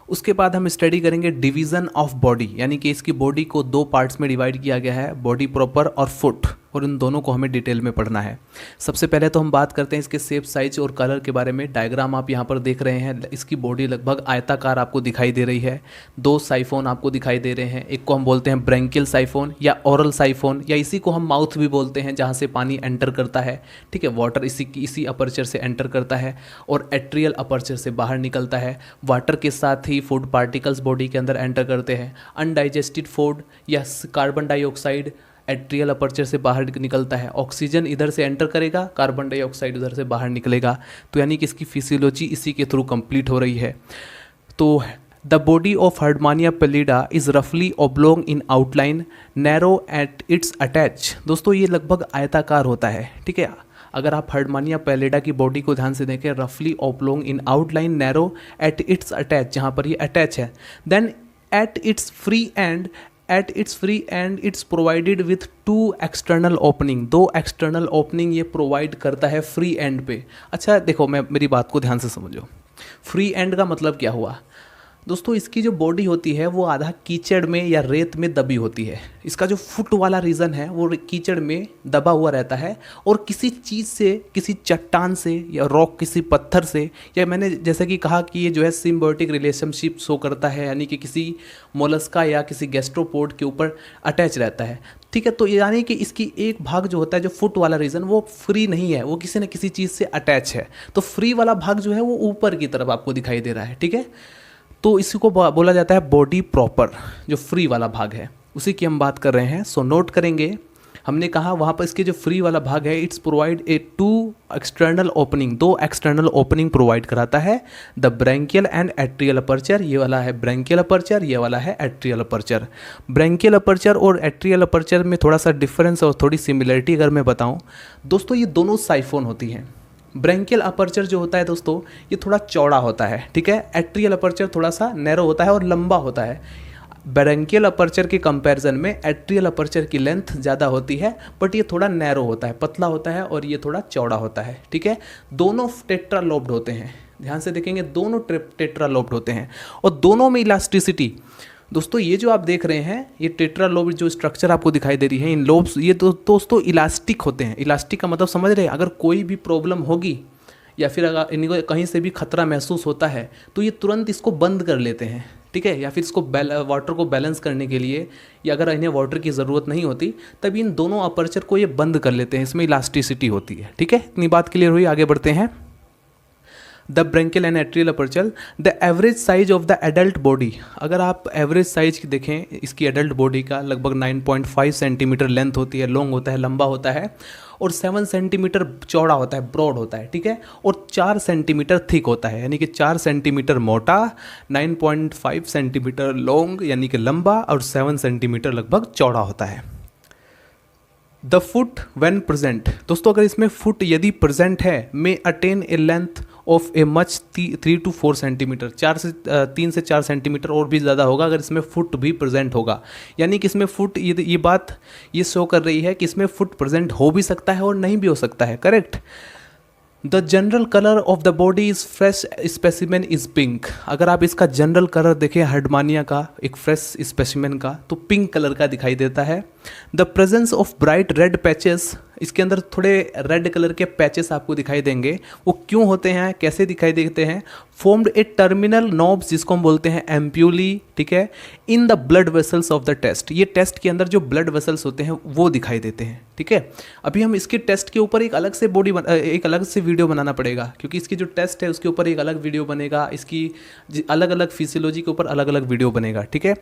उसके बाद हम स्टडी करेंगे डिवीज़न ऑफ बॉडी, यानी कि इसकी बॉडी को 2 पार्ट्स में डिवाइड किया गया है, बॉडी प्रॉपर और फुट, और इन दोनों को हमें डिटेल में पढ़ना है। सबसे पहले तो हम बात करते हैं इसके शेप, साइज और कलर के बारे में। डायग्राम आप यहाँ पर देख रहे हैं, इसकी बॉडी लगभग आयताकार आपको दिखाई दे रही है। 2 साइफोन आपको दिखाई दे रहे हैं, एक को हम बोलते हैं ब्रैंकियल साइफोन या ओरल साइफोन, या इसी को हम माउथ भी बोलते हैं, जहाँ से पानी एंटर करता है, ठीक है। वाटर इसी अपर्चर से एंटर करता है और एट्रियल अपर्चर से बाहर निकलता है। वाटर के साथ ही फूड पार्टिकल्स बॉडी के अंदर एंटर करते हैं। अनडाइजेस्टेड फूड या कार्बन डाइऑक्साइड एट्रियल अपर्चर से बाहर निकलता है, ऑक्सीजन इधर से एंटर करेगा, कार्बन डाइऑक्साइड उधर से बाहर निकलेगा। तो यानी कि इसकी फिजियोलॉजी इसी के थ्रू कंप्लीट हो रही है। तो the body of Herdmania pallida is रफली oblong in outline, narrow at its attach. दोस्तों ये लगभग आयताकार होता है, ठीक है। अगर आप हर्डमानिया पैलिडा की बॉडी को ध्यान से देखें, रफली oblong in outline, narrow at its attach, जहाँ पर ये अटैच है। Then at its free end it's provided with 2 external opening, 2 external opening ये प्रोवाइड करता है फ्री एंड पे। अच्छा देखो, मैं मेरी बात को ध्यान से समझो। फ्री एंड का मतलब क्या हुआ दोस्तों, इसकी जो बॉडी होती है वो आधा कीचड़ में या रेत में दबी होती है। इसका जो फुट वाला रीजन है वो कीचड़ में दबा हुआ रहता है, और किसी चीज़ से, किसी चट्टान से या रॉक, किसी पत्थर से, या मैंने जैसे कि कहा कि ये जो है सिम्बायोटिक रिलेशनशिप शो करता है, यानी कि किसी मोलस्का या किसी गैस्ट्रोपोड के ऊपर अटैच रहता है, ठीक है। तो यानी कि इसकी एक भाग जो होता है, जो फुट वाला रीजन, वो फ्री नहीं है, वो किसी न किसी चीज़ से अटैच है। तो फ्री वाला भाग जो है वो ऊपर की तरफ आपको दिखाई दे रहा है, ठीक है। तो इसी को बोला जाता है बॉडी प्रॉपर, जो फ्री वाला भाग है उसी की हम बात कर रहे हैं। सो नोट करेंगे, हमने कहा वहाँ पर इसके जो फ्री वाला भाग है, it's provide a 2 external opening, 2 external opening provide कराता है। The branchial and atrial aperture, ये वाला है ब्रैंकियल अपर्चर, ये वाला है एट्रियल अपर्चर। ब्रैंकियल अपर्चर और एट्रियल अपर्चर में थोड़ा सा डिफरेंस और थोड़ी सिमिलरिटी अगर मैं बताऊँ दोस्तों, ये दोनों साइफोन होती हैं। ब्रैंकियल अपर्चर जो होता है दोस्तों, ये थोड़ा चौड़ा होता है, ठीक है। एट्रियल अपर्चर थोड़ा सा नैरो होता है और लंबा होता है। ब्रैंकियल अपर्चर के कंपैरिजन में एट्रियल अपर्चर की लेंथ ज़्यादा होती है, बट ये थोड़ा नैरो होता है, पतला होता है, और ये थोड़ा चौड़ा होता है, ठीक है। दोनों टेट्रालोब्ड होते हैं, ध्यान से देखेंगे, दोनों टेट्रालोब्ड होते हैं, और दोनों में इलास्टिसिटी। दोस्तों ये जो आप देख रहे हैं, ये टेट्रालोब जो स्ट्रक्चर आपको दिखाई दे रही है, इन लोब्स, ये दोस्तों इलास्टिक होते हैं। इलास्टिक का मतलब समझ रहे हैं, अगर कोई भी प्रॉब्लम होगी या फिर अगर इनको कहीं से भी खतरा महसूस होता है तो ये तुरंत इसको बंद कर लेते हैं, ठीक है। या फिर इसको वाटर को बैलेंस करने के लिए, या अगर इन्हें वाटर की ज़रूरत नहीं होती तब इन दोनों अपर्चर को ये बंद कर लेते हैं, इसमें इलास्टिसिटी होती है, ठीक है। इतनी बात क्लियर हुई, आगे बढ़ते हैं। The branchial and atrial aperture, the average size of the adult body, अगर आप एवरेज साइज देखें इसकी एडल्ट बॉडी का, लगभग 9.5 सेंटीमीटर लेंथ होती है, लॉन्ग होता है, लंबा होता है, और 7 सेंटीमीटर चौड़ा होता है, ब्रॉड होता है, ठीक है, और 4 सेंटीमीटर थिक होता है, यानी कि 4 सेंटीमीटर मोटा, 9.5 सेंटीमीटर लॉन्ग यानी कि लंबा, और 7 सेंटीमीटर लगभग चौड़ा होता है। द फुट व्हेन प्रेजेंट, दोस्तों अगर इसमें फुट यदि प्रेजेंट है, may attain a length of a much 3 to 4 centimetre, 3 से 4 सेंटीमीटर और भी ज़्यादा होगा अगर इसमें फुट भी प्रेजेंट होगा। यानी कि इसमें फुट, ये बात ये शो कर रही है कि इसमें फुट प्रेजेंट हो भी सकता है और नहीं भी हो सकता है, correct. The general colour of the body is fresh specimen is pink, अगर आप इसका जनरल कलर देखें हर्डमानिया का, एक फ्रेश स्पेसिमेन का, तो पिंक कलर का दिखाई देता है। The presence of bright red patches, इसके अंदर थोड़े रेड कलर के पैचेस आपको दिखाई देंगे, वो क्यों होते हैं, कैसे दिखाई देते हैं। फॉर्म्ड ए टर्मिनल नोब्स, जिसको हम बोलते हैं एम्प्यूली, ठीक है, in the blood vessels of the test, ये टेस्ट के अंदर जो ब्लड वेसल्स होते हैं वो दिखाई देते हैं, ठीक है। अभी हम इसके टेस्ट के ऊपर एक अलग से एक अलग से वीडियो बनाना पड़ेगा, क्योंकि इसकी जो टेस्ट है उसके ऊपर एक अलग वीडियो बनेगा, इसकी अलग अलग फिजियोलॉजी के ऊपर अलग अलग वीडियो बनेगा, ठीक है।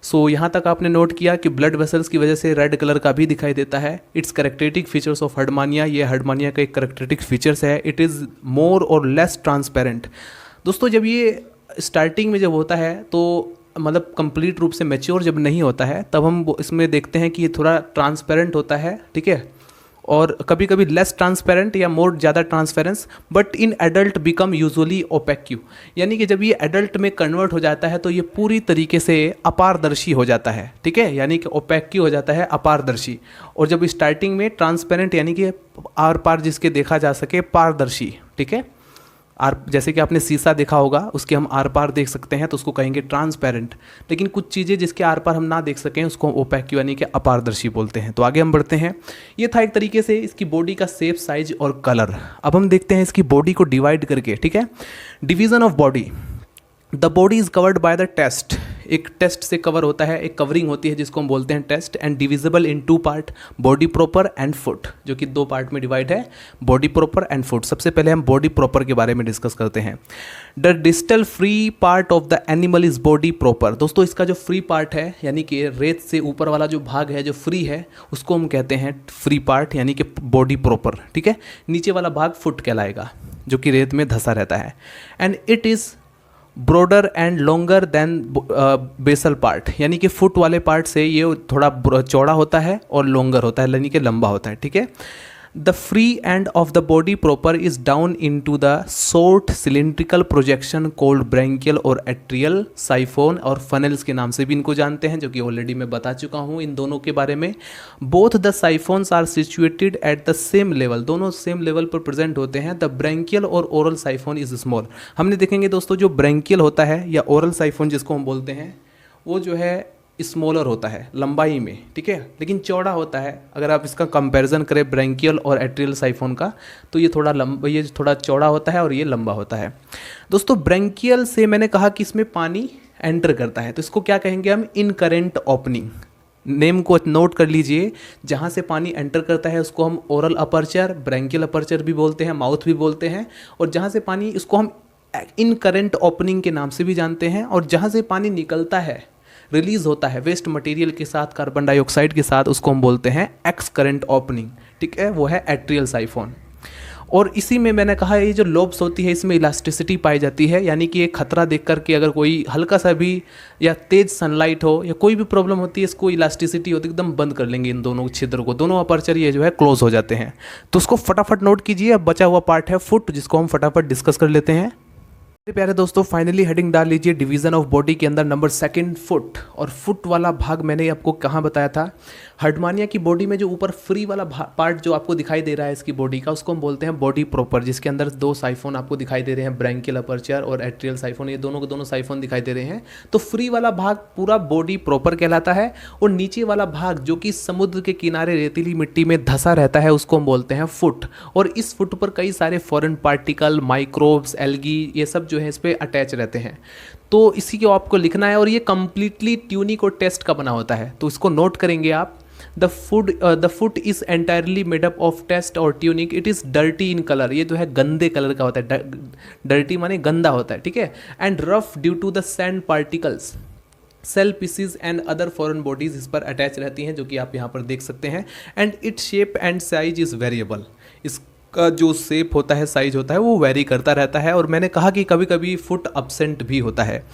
सो यहाँ तक आपने नोट किया कि ब्लड वेसल्स की वजह से रेड कलर का भी दिखाई देता है। It's characteristic features of Herdmania, ये हर्डमानिया का एक कैरेक्टरिस्टिक फीचर्स है। इट इज़ मोर और लेस ट्रांसपेरेंट, दोस्तों जब ये स्टार्टिंग में जब होता है तो मतलब कंप्लीट रूप से मैच्योर जब नहीं होता है तब हम इसमें देखते हैं कि ये थोड़ा ट्रांसपेरेंट होता है, ठीक है, और कभी कभी लेस ट्रांसपेरेंट या मोर ज़्यादा transparence, but in adult become usually opaque, यानी कि जब ये एडल्ट में कन्वर्ट हो जाता है तो ये पूरी तरीके से अपारदर्शी हो जाता है, ठीक है, यानी कि ओपेक्यू हो जाता है, अपारदर्शी। और जब स्टार्टिंग में ट्रांसपेरेंट यानी कि आर पार जिसके देखा जा सके, पारदर्शी, ठीक है। जैसे कि आपने शीशा देखा होगा, उसके हम आर पार देख सकते हैं तो उसको कहेंगे ट्रांसपेरेंट, लेकिन कुछ चीज़ें जिसके आर पार हम ना देख सकें उसको हम ओपेक यानी कि अपारदर्शी बोलते हैं। तो आगे हम बढ़ते हैं। ये था एक तरीके से इसकी बॉडी का शेप, साइज और कलर। अब हम देखते हैं इसकी बॉडी को डिवाइड करके, ठीक है। Division of body, the body is covered by the test, एक टेस्ट से कवर होता है, एक कवरिंग होती है जिसको हम बोलते हैं test, and divisible in 2 part, body proper and foot, जो कि 2 पार्ट में डिवाइड है, बॉडी प्रॉपर एंड फुट। सबसे पहले हम बॉडी प्रॉपर के बारे में डिस्कस करते हैं। The distal free part of the animal is body proper. दोस्तों इसका जो फ्री पार्ट है, यानी कि रेत से ऊपर वाला जो भाग है जो फ्री है, उसको हम कहते हैं फ्री पार्ट, यानी कि बॉडी प्रॉपर, ठीक है। नीचे वाला भाग फुट कहलाएगा, जो कि रेत में धंसा रहता है। And it is broader and longer than basal part, यानी कि फुट वाले पार्ट से ये थोड़ा चौड़ा होता है और लॉन्गर होता है, यानी कि लंबा होता है, ठीक है। The free end of the body proper is down in to the short cylindrical projection called branchial और एट्रियल साइफोन, और फनेल्स के नाम से भी इनको जानते हैं, जो कि ऑलरेडी मैं बता चुका हूँ इन दोनों के बारे में। Both the siphons are situated at the same level, दोनों सेम लेवल पर प्रेजेंट होते हैं। द ब्रैंकियल और ओरल साइफोन इज स्मॉल। हमने देखेंगे दोस्तों जो ब्रैंकियल होता है या ओरल साइफोन जिसको हम बोलते हैं, वो जो है स्मॉलर होता है लंबाई में, ठीक है, लेकिन चौड़ा होता है। अगर आप इसका कंपैरिजन करें ब्रैंकियल और एट्रियल साइफोन का, तो ये थोड़ा चौड़ा होता है और ये लंबा होता है। दोस्तों ब्रैंकियल से मैंने कहा कि इसमें पानी एंटर करता है, तो इसको क्या कहेंगे हम, इनकरेंट ओपनिंग। नेम को नोट कर लीजिए, जहाँ से पानी एंटर करता है उसको हम ओरल अपर्चर, ब्रैंकियल अपर्चर भी बोलते हैं, माउथ भी बोलते हैं, और जहाँ से पानी, इसको हम इनकरेंट ओपनिंग के नाम से भी जानते हैं। और जहाँ से पानी निकलता है, रिलीज होता है वेस्ट मटेरियल के साथ, कार्बन डाइऑक्साइड के साथ, उसको हम बोलते हैं एक्स करंट ओपनिंग, ठीक है, वो है एट्रियल साइफोन। और इसी में मैंने कहा ये जो लोब्स होती है इसमें इलास्टिसिटी पाई जाती है, यानी कि एक खतरा देख करके अगर कोई हल्का सा भी या तेज सनलाइट हो या कोई भी प्रॉब्लम होती है, इसको इलास्टिसिटी होती है एकदम बंद कर लेंगे इन दोनों छिद्र को, दोनों अपर्चर ये जो है क्लोज हो जाते हैं। तो उसको फटाफट नोट कीजिए। अब बचा हुआ पार्ट है फुट, जिसको हम फटाफट डिस्कस कर लेते हैं। प्यारे दोस्तों फाइनली हेडिंग डाल लीजिए डिवीजन ऑफ बॉडी के अंदर नंबर 2 फुट। और फुट वाला भाग मैंने आपको कहाँ बताया था, हर्डमानिया की बॉडी में जो ऊपर फ्री वाला पार्ट जो आपको दिखाई दे रहा है इसकी बॉडी का, उसको हम बोलते हैं बॉडी प्रॉपर, जिसके अंदर 2 साइफोन आपको दिखाई दे रहे हैं, ब्रैंकियल अपर्चर और एट्रियल साइफोन, ये दोनों के दोनों साइफोन दिखाई दे रहे हैं। तो फ्री वाला भाग पूरा बॉडी प्रॉपर कहलाता है, और नीचे वाला भाग जो कि समुद्र के किनारे रेतीली मिट्टी में धंसा रहता है उसको हम बोलते हैं फुट। और इस फुट पर कई सारे फॉरेन पार्टिकल, माइक्रोब्स, एल्गी, ये सब जो है इस पर अटैच रहते हैं। तो इसी को आपको लिखना है, और ये कंप्लीटली ट्यूनिक और टेस्ट का बना होता है, तो इसको नोट करेंगे आप। The foot is entirely made up of test और tunic, it is dirty in colour, ये जो है गंदे कलर का होता है, डर्टी माने गंदा होता है, ठीक है। And rough due to the sand particles, shell pieces and other foreign bodies इस पर अटैच रहती हैं, जो कि आप यहाँ पर देख सकते हैं। And it shape and size is variable, इसका जो शेप होता है, साइज होता है, वो वेरी करता रहता है। और मैंने कहा कि कभी कभी फुट अब्सेंट भी होता है।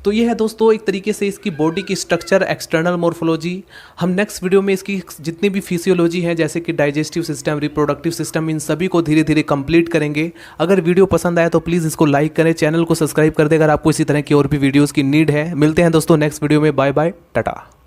तो ये है दोस्तों एक तरीके से इसकी बॉडी की स्ट्रक्चर, एक्सटर्नल मॉर्फोलॉजी। हम नेक्स्ट वीडियो में इसकी जितनी भी फिजियोलॉजी है, जैसे कि डाइजेस्टिव सिस्टम, रिप्रोडक्टिव सिस्टम, इन सभी को धीरे धीरे कंप्लीट करेंगे। अगर वीडियो पसंद आया तो प्लीज़ इसको लाइक करें, चैनल को सब्सक्राइब कर दें अगर आपको इसी तरह की और भी वीडियोज़ की नीड है। मिलते हैं दोस्तों नेक्स्ट वीडियो में, बाय बाय, टाटा।